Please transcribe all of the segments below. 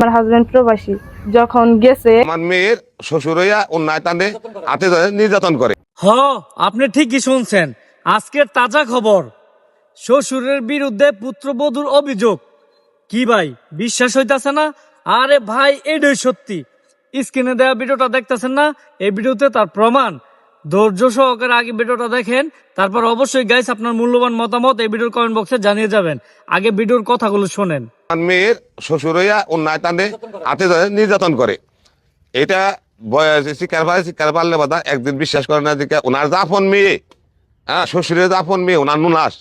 আমার হাজবেন্ড প্রবাসী, যখন গেছে আমার মেয়ের শ্বশুর হইয়া অন্যায় টানে হাতে ধরে নির্যাতন করে। আপনি ঠিকই শুনছেন। আজকের তাজা খবর, শ্বশুরের বিরুদ্ধে পুত্রবধূর অভিযোগ। কি ভাই, বিশ্বাস হইতাছে না? আরে ভাই, এটাই সত্যি। স্ক্রিনে দেওয়া ভিডিওটা দেখতেছেন না? এই ভিডিওতে তার প্রমাণ। ধৈর্য সহকারে আগে ভিডিওটা দেখেন, তারপর অবশ্যই গাইস আপনার মূল্যবান মতামত এই ভিডিওর কমেন্ট বক্সে জানিয়ে যাবেন। আগে ভিডিওর কথাগুলো শোনেন। আমার মেয়ের শ্বশুর হইয়া অন্যায় টানে হাতে ধরে নির্যাতন করে। এটা শিকার পারলে বাধা একদিন বিশ্বাস করে না যে ওনার জাফন মেয়ে, হ্যাঁ শ্বশুরের জাফন মেয়ে, ওনার নুনাস,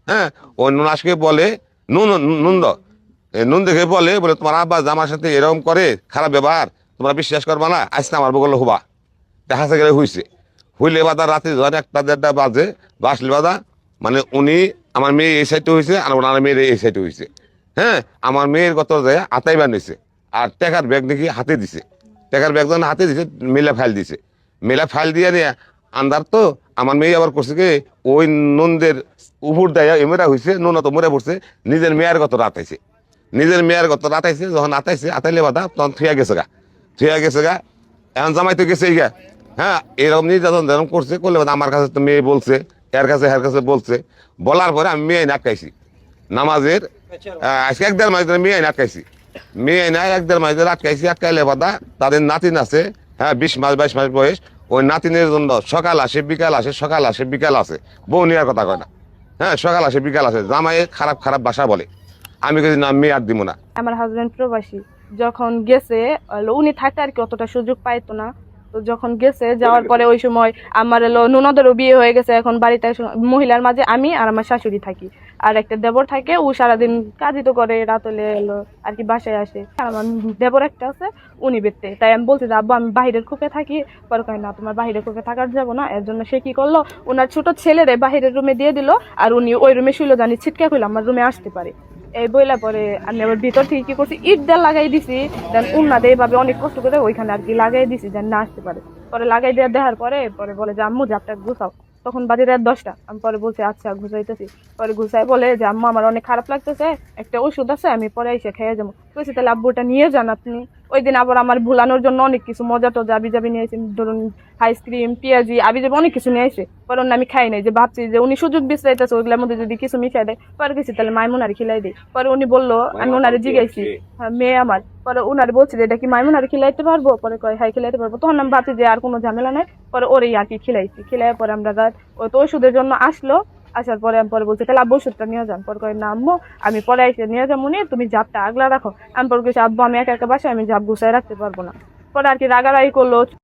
হ্যাঁ ওই নুনাসকে বলে নুন দেখে বলে তোমার আব্বা আমার সাথে এরকম করে খারাপ ব্যবহার, তোমরা বিশ্বাস করবা না, আজকে আমার বগল হবা। দেখা গেলে হইছে, হইলে বাদা রাতে ধর 1-1:30 বাজে বাসলে বাদা, মানে উনি আমার মেয়ে এই সাইডে হয়েছে আর ওনার মেয়ের এই সাইডে হয়েছে। হ্যাঁ আমার মেয়ের কত যায় আতাই বানিয়েছে আর টাকার ব্যাগ নাকি হাতে দিছে, টাকার ব্যাগ যখন হাতে দিছে মেলা ফাইল দিছে, মেলা ফাইল দিয়ে নিয়ে আন্দার তো আমার মেয়ে আবার করছে কি ওই নন্দের উপর দেয় এমেরা হয়েছে, নোনা তো মরে পড়ছে, নিজের মেয়ের কত রাত আইছে, নিজের মেয়ের কত রাত আইছে, যখন আতাইছে আতাইলে বাধা তখন থুয়া গেছে গা এখন জামাই তো গেছে গা। হ্যাঁ এরকম নির্যাতন যেরকম করছে করলে আমার কাছে তো মেয়ে বলছে, এর কাছে বলছে, বলার পরে আমি মেয়ে আটকাইছি নামাজের আজকে 1-1.5 মাস ধরে মেয়ে আটকাইছি, মেয়ে না 1-1.5 মাস ধরে আটকাইলে বাদা তাদের নাতিন আছে, হ্যাঁ 20 মাস 22 মাস বয়স, ওই নাতিনের জন্য সকাল আসে বিকাল আসে, সকাল আসে বিকাল আসে, বউ নেওয়ার কথা কয় না, হ্যাঁ সকাল আসে বিকাল আসে, জামাই খারাপ ভাষা বলে। আমি কিন্তু না মেয়ে আর দিব না। আমার হাজবেন্ড প্রবাসী, যখন গেছে উনি থাকতে আর কি অতটা সুযোগ পাইতো না। তো যখন গেছে যাওয়ার পরে ওই সময় আমার ননদেরও বিয়ে হয়ে গেছে, এখন বাড়িতে মহিলার মাঝে আমি আর আমার শাশুড়ি থাকি, আর একটা দেবর থাকে, ও সারাদিন কাজই তো করে, রাত হলে এলো আর কি বাসায় আসে। আর আমার দেবর একটা আছে, উনি বেরতে, তাই আমি বলছি যে আব্বু আমি বাহিরের খোপে থাকি, পরে কয় না তোমার বাহিরের খোপে থাকার যাবো না। এর জন্য সে কি করলো, ওনার ছোট ছেলেরে বাহিরের রুমে দিয়ে দিল, আর উনি ওই রুমে শুইলো, জানি ছিটকে কইলো আমার রুমে আসতে পারে। এই বইলা পরে আমি আবার ভিতর থেকে কি করছি, ইট দিয়ে লাগাই দিছি, দেন উন্নাতে এইভাবে অনেক কষ্ট করে ওইখানে আর কি লাগাই দিছি যেন না আসতে পারে। পরে লাগাই দিয়ে দেওয়ার পরে বলে যে আম্মু জাপটা গুছাও, তখন বাজে রাত 10টা। আমি পরে বলছি আচ্ছা গুছাইতেছি। পরে গুছাই বলে যে আম্মু আমার অনেক খারাপ লাগতেছে, একটা ওষুধ আছে আমি পরে এসে খেয়ে যাবো। বলছি তাহলে আব্বুটা নিয়ে যান আপনি। ওই দিন আবার আমার ভুলানোর জন্য অনেক কিছু মজা টজা আবিজাবি নিয়ে আসেন, ধরুন আইসক্রিম পেঁয়াজি আবিজাবি অনেক কিছু নিয়ে আসে। পরে আমি খাই নাই, যে ভাবছি যে উনি সুযোগ বিশ্রাইতেছে, ওইগুলোর মধ্যে যদি কিছু মিশাই দেয়। পরে গেছি তাহলে মাইমুনারে খিলাই দিই। পরে উনি বললো, আমি ওনারে জিগাইছি, হ্যাঁ মেয়ে আমার। পরে ওনারে বলছি যে এটা কি মাইমুনারে খিলাইতে পারবো? পরে কয় হ্যাঁ খিলাইতে পারবো। তখন আমি ভাবছি যে আর কোনো ঝামেলা নাই, পরে ওরই আর কি খিলাইছি। খিলাই পরে আমরা রাত ওই তো ওষুধের জন্য আসলো, আসার পরে আমি পরে বলছি তাহলে আব্বু ওষুধটা নিয়ে যান। পরে কয় না আম্মু আমি পরে এসে নিয়ে যাবো, তুমি জাপটা আগলা রাখো। আমি পরে গেছি আব্বু আমি একা একা বাসায় আমি জাপ গুছাই রাখতে পারবো না। পরে আর কি রাগারাগি করলো।